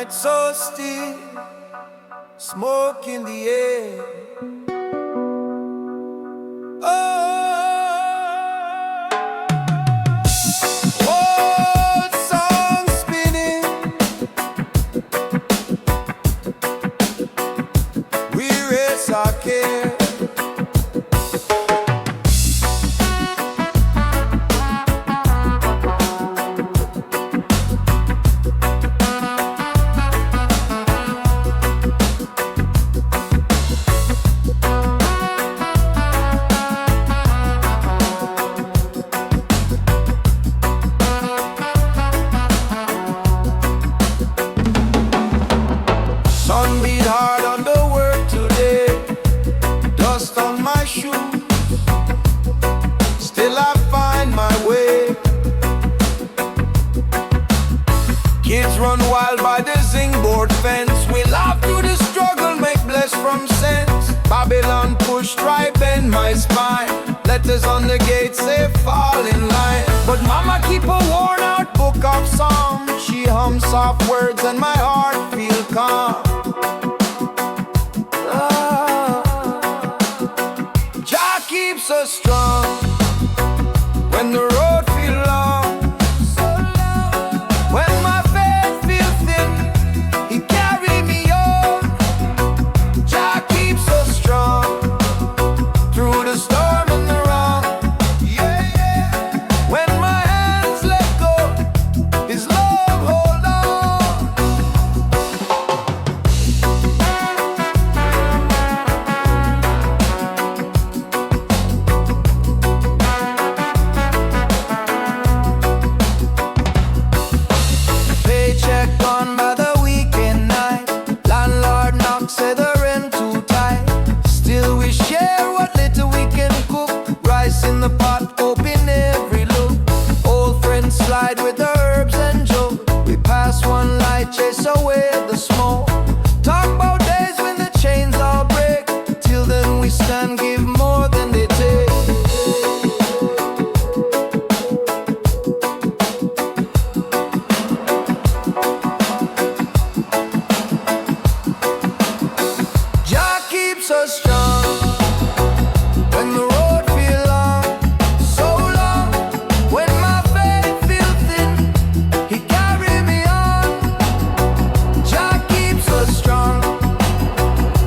Night so still, smoke in the air. Old song spinning, we erase our care. Sun beat hard on the work today, dust on my shoes, still I find my way. Kids run wild by the zinc board fence, we laugh through the struggle, make bless from sense. Babylon push, try bend my spine, letters on the gate say fall in line. But mama keep a worn out book of songs, she hums soft words and my heart feel calm. Jah keeps us strong when the road feel long. When my faith feel thin, He carry me on. Jah keeps us strong through the storm and the wrong. Yeah, yeah. When my hands let go, His love hold on. Paycheck gone by the weekend night, landlord knock, say the rent too tight. Still we share what little we can cook, rice in the pot, open every look. Old friends slide with the herbs and joke, we pass one light, chase away the smoke. Talk about days when the chains all break, till then we stand, give more than they take. Jah keeps us strong when the road feel long, so long. When my faith feel thin, He carry me on. Jah keeps us strong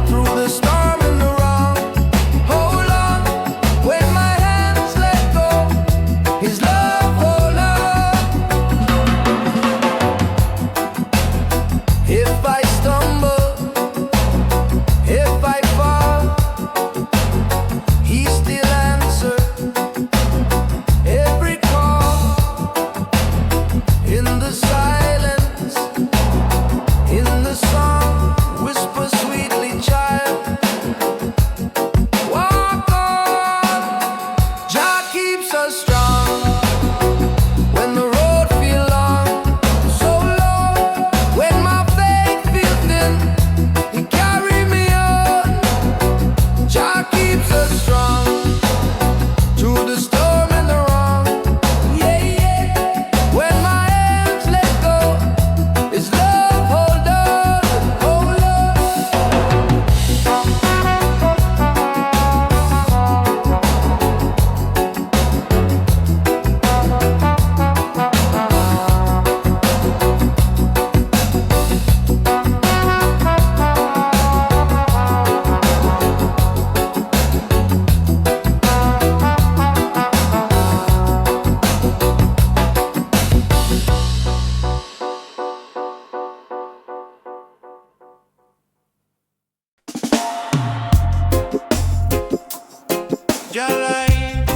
through the storm and the wrong. Hold on when my hands let go, His love hold on. If I stumble, if I fall, He still answers every call. In the silence, in the song, whisper sweetly, child, walk on. Jah keeps us strong when the road feel long, so long. When my faith feel thin, He carry me on. Jah keeps us strong through the storm and the wrong. Yeah, yeah. When my hands let go, His love hold on, hold on. Jah light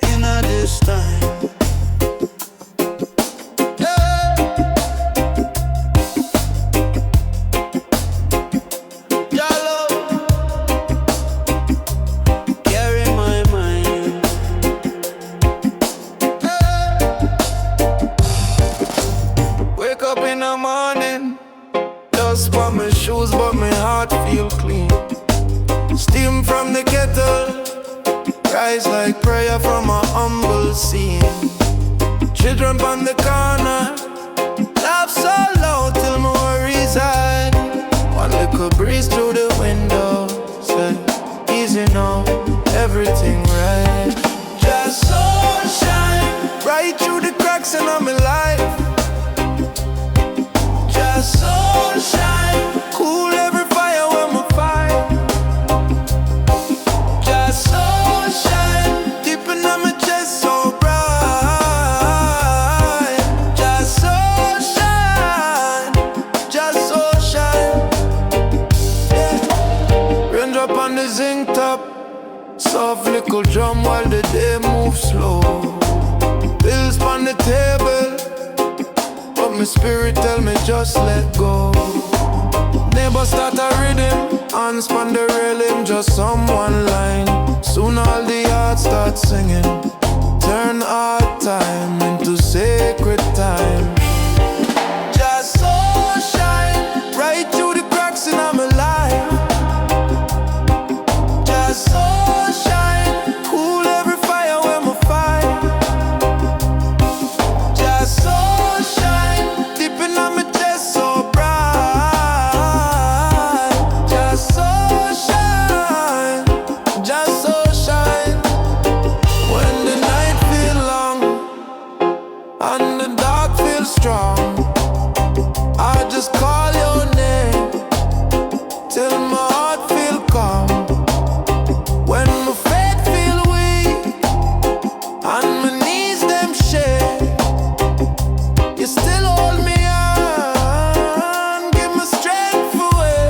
in a this time. Yeah. Jah love carry my mind. Yeah. Wake up in the morning, dust on my shoes, but my heart feel clean. Steam from the kettle, rise like prayer from a humble scene. Children on the corner, laugh so loud. the zinc top, soft little drum while the day moves slow. Bills on the table, but my spirit tell me just let go. Neighbor start a rhythm, hands on the railing, just someone line. Soon all the hearts start singing. Turn hard time into sacred time. Just so shine right through the cracks in my life. Just so shine, cool every fire when I fight. Just so shine, deep in my chest so bright. Just so shine, just so shine. When the night feel long and the dark feels strong, I just call your name till my heart feel calm. When my faith feel weak and my knees them shake, you still hold me on, give me strength away.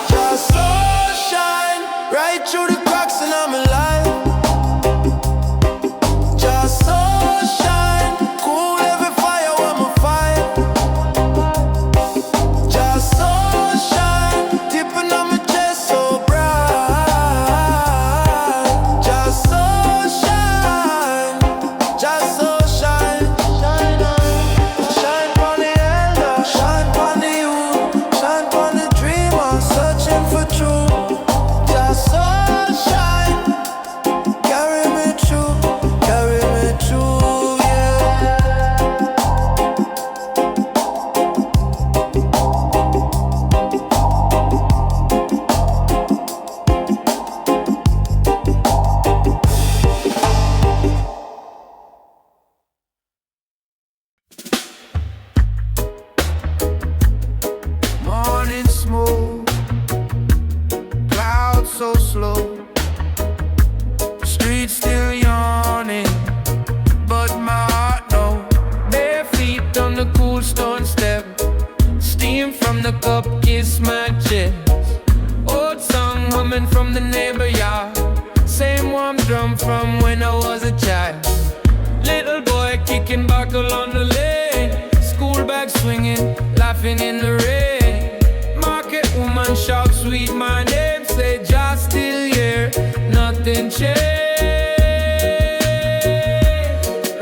Just so shine right through the cracks in my life. Just so shine, cool every fire when I fight. Just so shine, deep in my chest so bright. Just so shine, just so shine. Shine on, shine on the elder, shine on the youth, shine on the dreamer, searching for truth. Just so shine, carry me through, yeah. Morning smooth, clouds so slow, streets still yawning, but my heart knows. Bare feet on the cool stone step, steam from the cup kiss my chest. Old song humming from the neighbor yard, same warm drum from when I was a child. Little boy kicking buckle on the lane, school bag swinging, laughing in the rain. Market woman shout sweet my name, say just still here, nothing changed.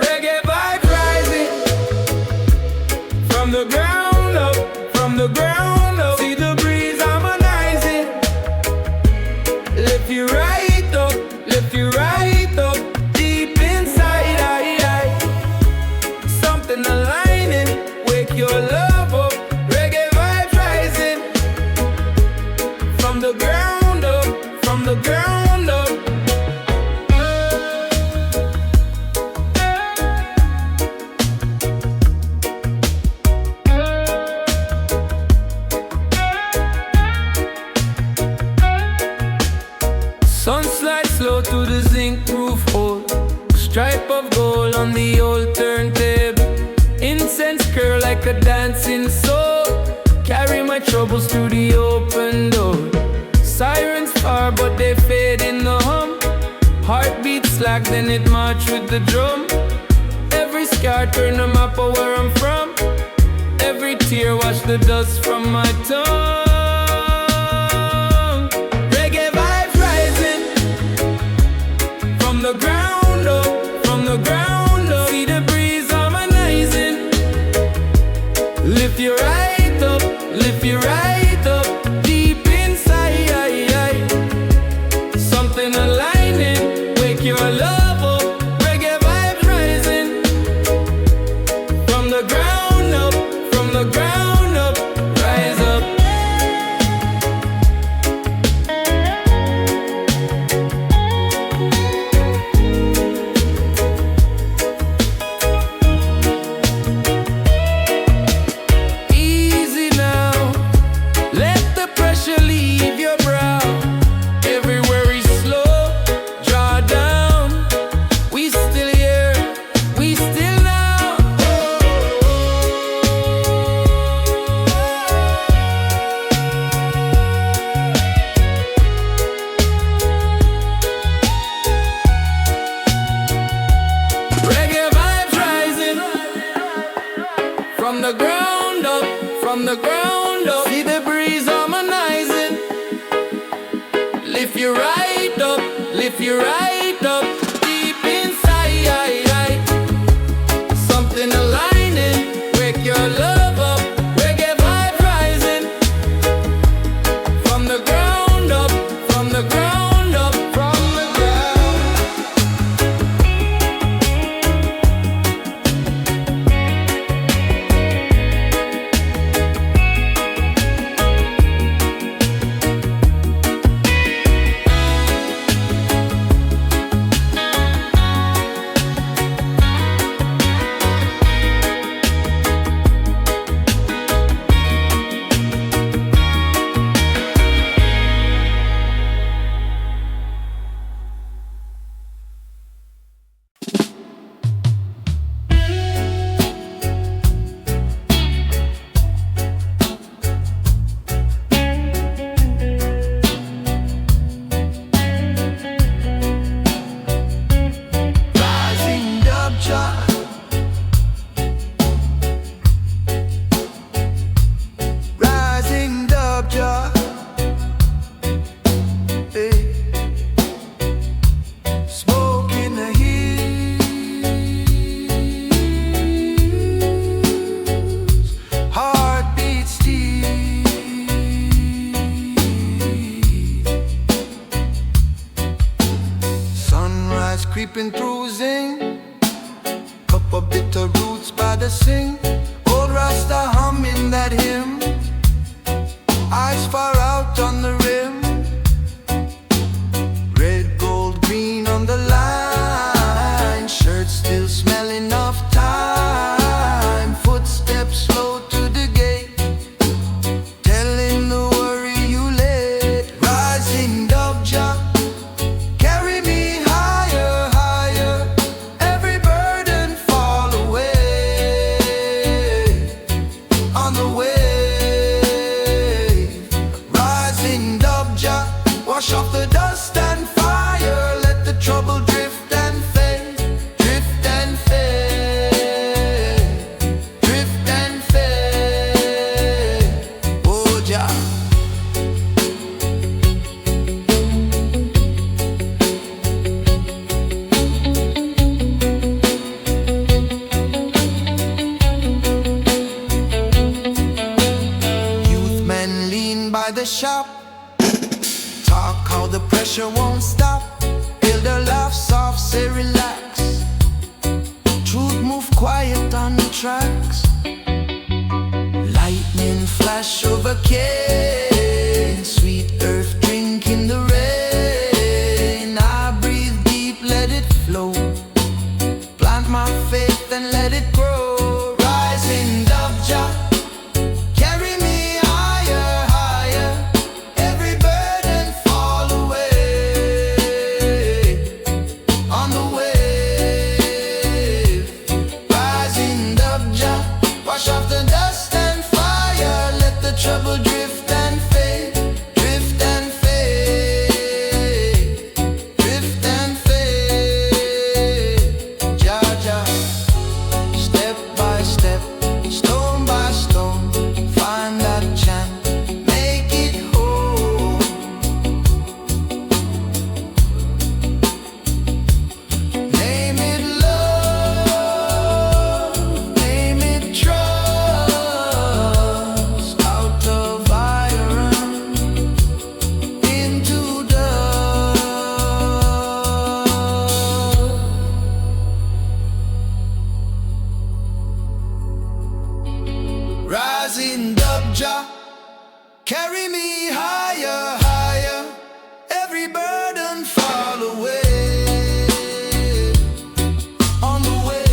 Reggae vibe rising from the ground up, from the ground up. See the breeze harmonizing. Lift you right up, lift you right up, deep inside, something aligning, wake your love up. Reggae vibes rising from the ground up, from the ground up. Sun slides slow to the zinc roof hole, stripe of gold on the old turntable. Incense curl like a dancing soul, carry my troubles through the open door. Sirens far but they fade in the hum, heartbeat slack then it march with the drum. Every scar turn the map of where I'm from, every tear wash the dust from my tongue. Reggae vibes rising from the ground up, from the ground up. See the breeze harmonizing. Lift your right up, lift your right up, deep inside. Something aligning, wake your love up. Reggae vibes rising from the ground up, from the ground up. Rise up. Easy now, from the ground up, from the ground up. See the breeze harmonizing. Lift you right up, lift you right up. Deep inside, something aligning. Wake your love up, reggae vibe rising. From the ground up, from the ground up, from the ground. Creeping through zing, cup of bitter roots by the sing. Old Rasta humming that hymn, eyes far out on the rim. Red, gold, green on the line, shirt still smelling of time. Footsteps slow to the gate, telling the worry you late. Rising dove jack, carry me wash off the dust and fire, let the trouble drift and fade, drift and fade, drift and fade. Oh, Jah. Youth men lean by the shop, talk how the pressure won't stop. Elder laugh soft, say relax. Truth move quiet on the tracks. Lightning flash over cane, sweet earth drinking the rain. I breathe deep, let it flow. Plant my faith and let it grow. Rising dove jack, wash off the dust and fire, let the trouble drift and fade, drift and fade, drift and fade. Jah, Jah, step by step, stone by stone, find that chant, make it whole. Name it love, name it trust. Out of iron into dust. Rising dub jah, carry me higher, higher. Every burden fall away on the wave.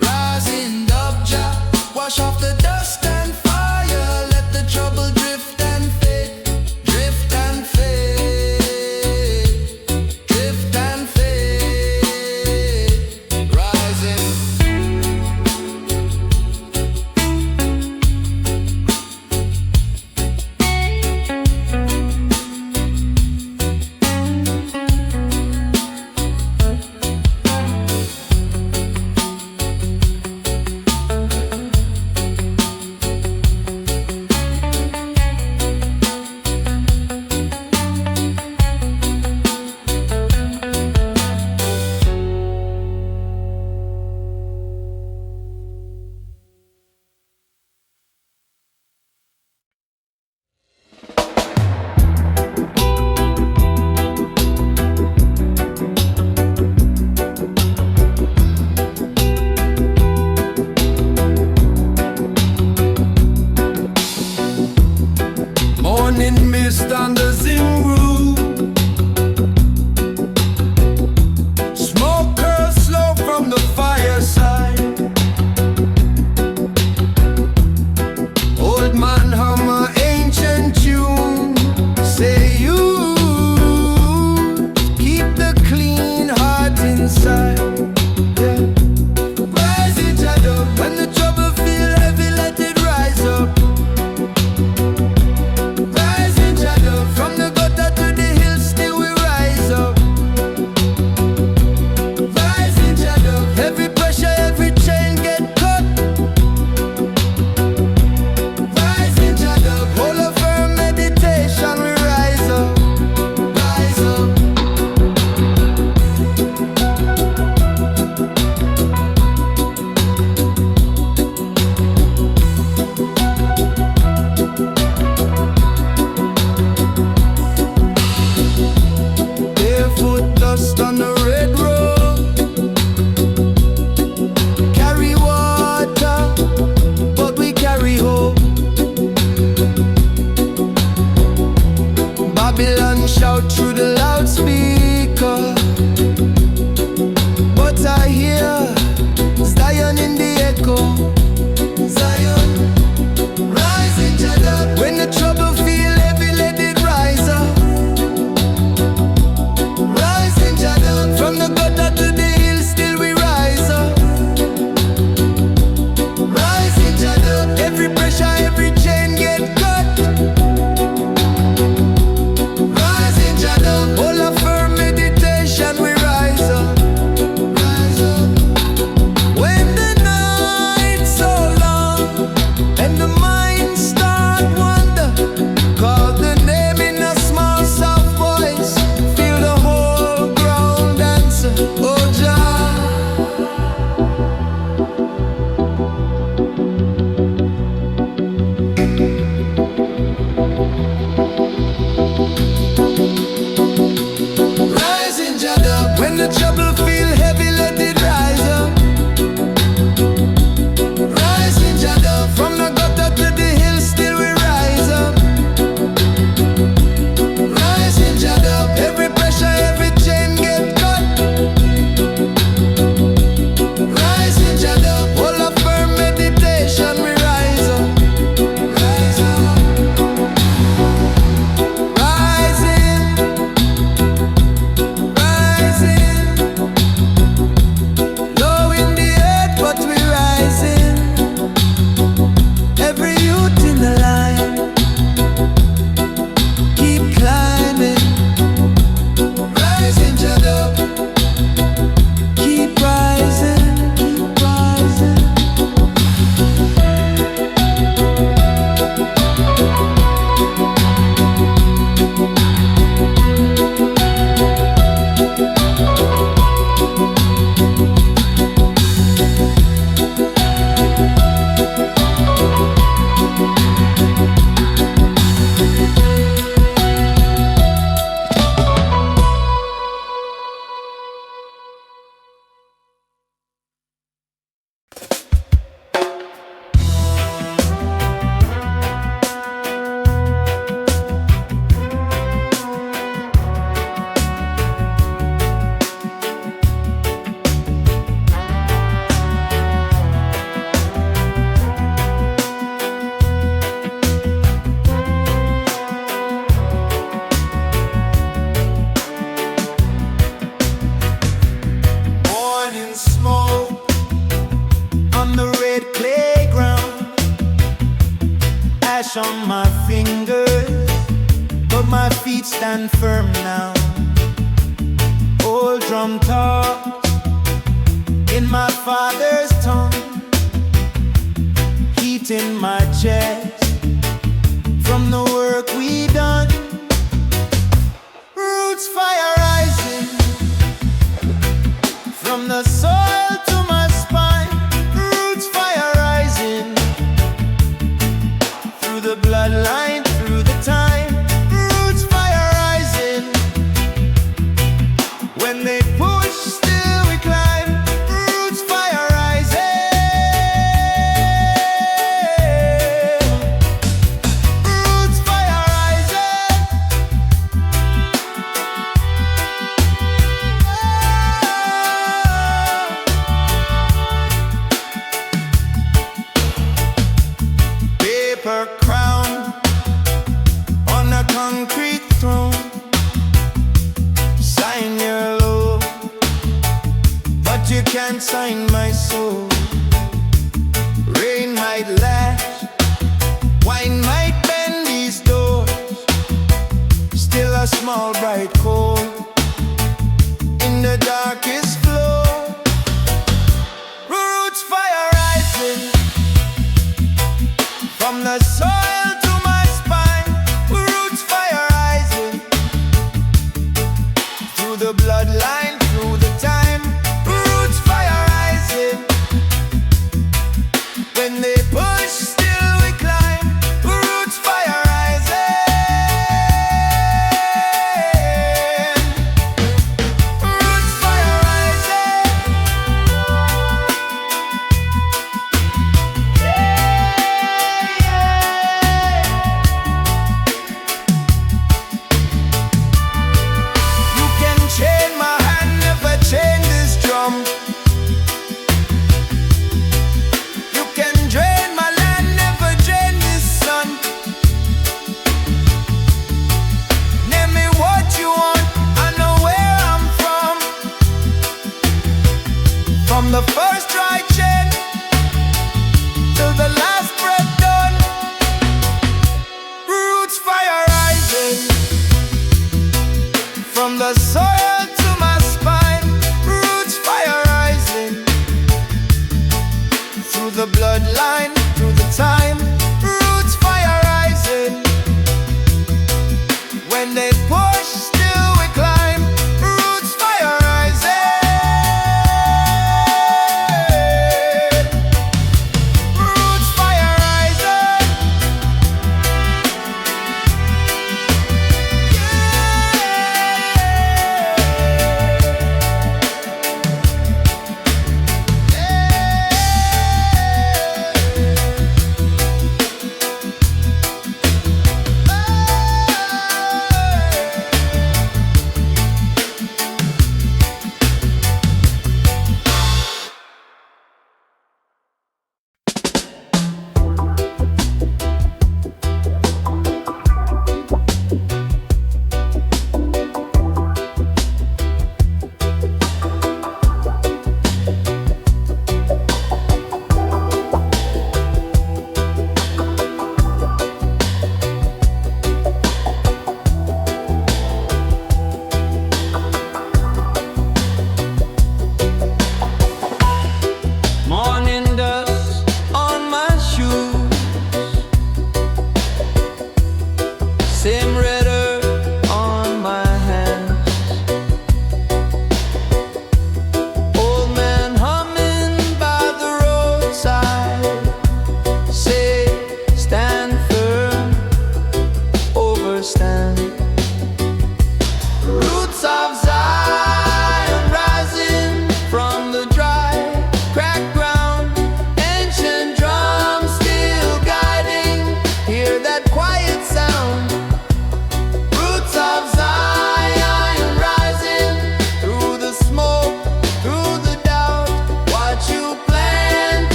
Rising dub jah, wash off the dust and fire, let the trouble drift and fade, drift and fade, drift and fade. Rising. marks on my fingers, but my feet stand firm now. Old drum talks in my father's tongue, heat in my chest from the work we done. Roots fire rising from the soil to my spine. Roots fire rising through the bloodline, through the time. Roots fire rising when they push, still we climb. Roots fire rising. Roots fire rising. Paper crown on a concrete throne. Sign your love, but you can't sign my soul. Rain might lash, wine might bend these doors. Still a small bright coal in the darkest floor. Roots fire rising from the soil to my spine. Roots fire rising through the bloodline, through the time. Roots fire rising when they push, still we climb. Roots fire rising. Roots fire rising. You can chain my hand, never chain this drum. You can drain my land, never drain this sun. Name me what you want, I know where I'm from. From the first dry chain till the last breath done. Roots fire rising from the soil to my spine. Roots fire rising through the bloodline, through the time. Roots fire rising when they push, still we climb. Roots fire rising. Roots fire rising.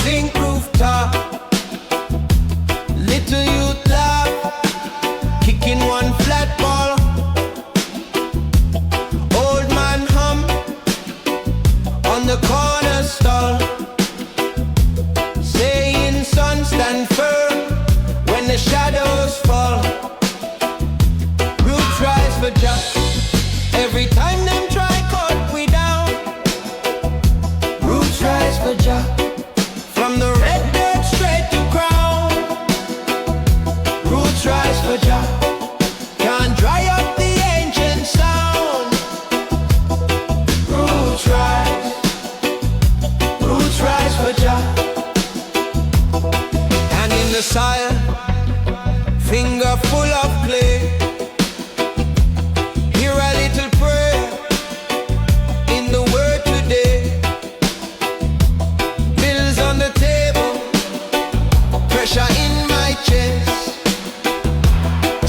zinc rooftop. Little youth laugh, kicking one flat ball. Old man hum on the corner stall, saying son stand firm when the shadows fall. Roots rise for Jah. Every time them try cut we down, roots rise for Jah. From the red dirt straight to crown, roots rise for Jah. Can't dry up the ancient sound. Roots rise for Jah. And in the soil, finger full of clay, hear a little prayer in the word today. Bills on the table, pressure in my chest,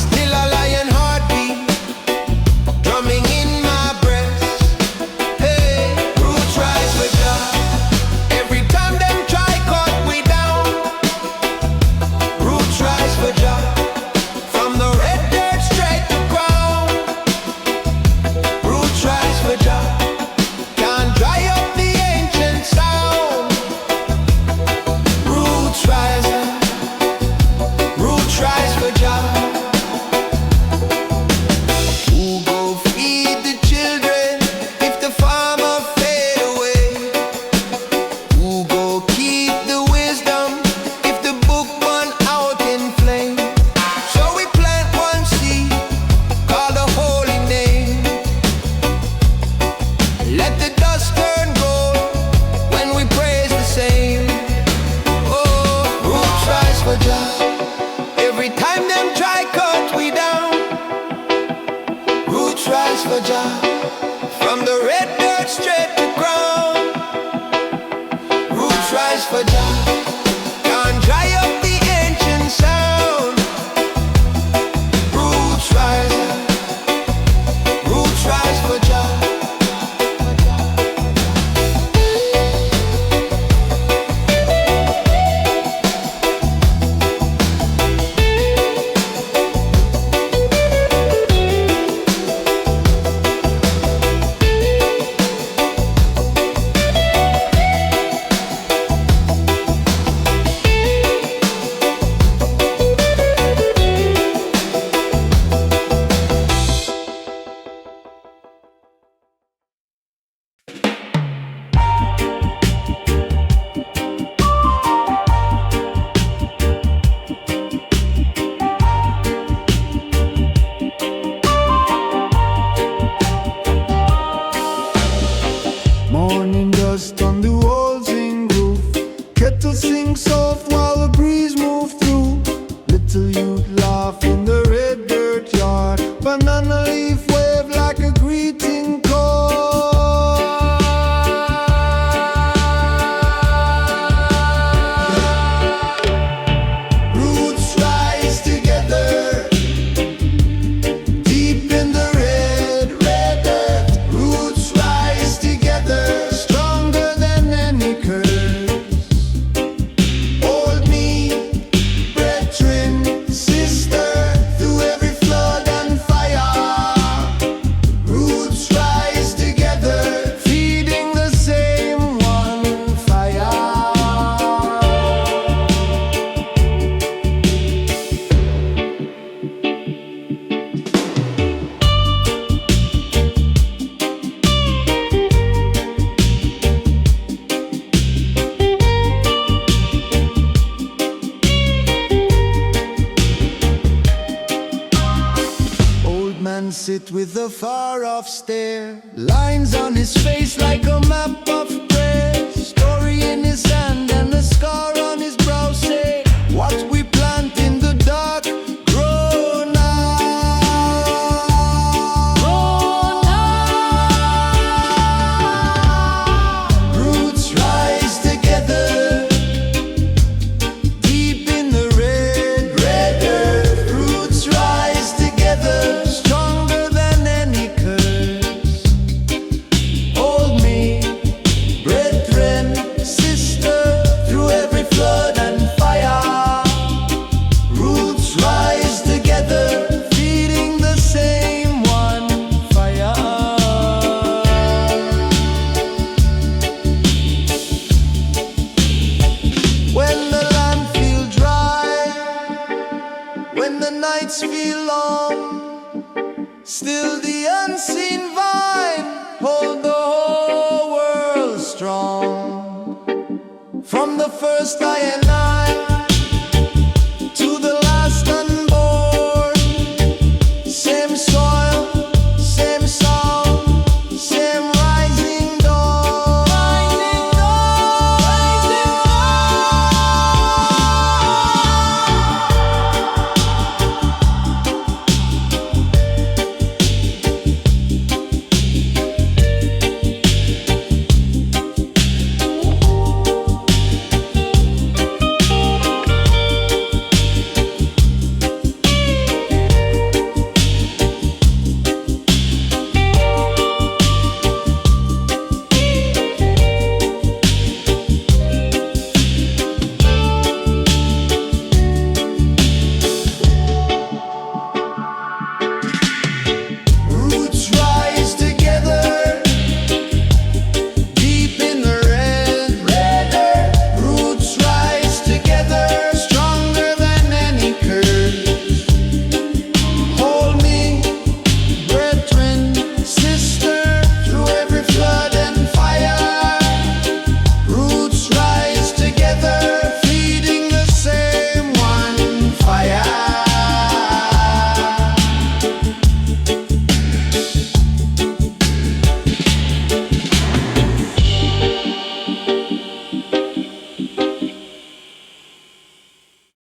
still a lion heartbeat drumming in my breast. Hey, roots rise for Jah. Every time them try cut we down, roots rise for Jah. From the red dirt straight to ground, roots rise for Jah. Can't dry up the ancient sound. Roots rise for Jah. Who go feed the children if the farmer fade away? Who go keep the wisdom if the book burn out in flame? So we plant one seed, call the holy name. Let the dust turn gold when we praise the same. Oh, roots rise for Jah. Every time them try cut we down, roots rise for Jah. From the red dirt straight to ground, roots rise for Jah. Can't dry up the ancient sound. Roots rise for Jah. Morning dust on the walls and roof, kettle sing soft while the breeze move through. Little youth laugh in the red dirt yard, banana leaf wave like a greeting card. Roots rise together deep in the red earth. Roots rise together, stronger than any curse. Hold me, brethren, sister, through every flood and fire. Roots rise together, feeding the same one fire. Old man sit with a far-off stare, lines on his face like a map of prayer. Story in his hand and a scar on his brow say, what we plant in the dark, grow now. Roots rise together deep in the red earth. Roots rise together, stronger than any curse. Hold me, brethren, sister, nights feel long, still the unseen vine hold the whole world strong. From the first I and I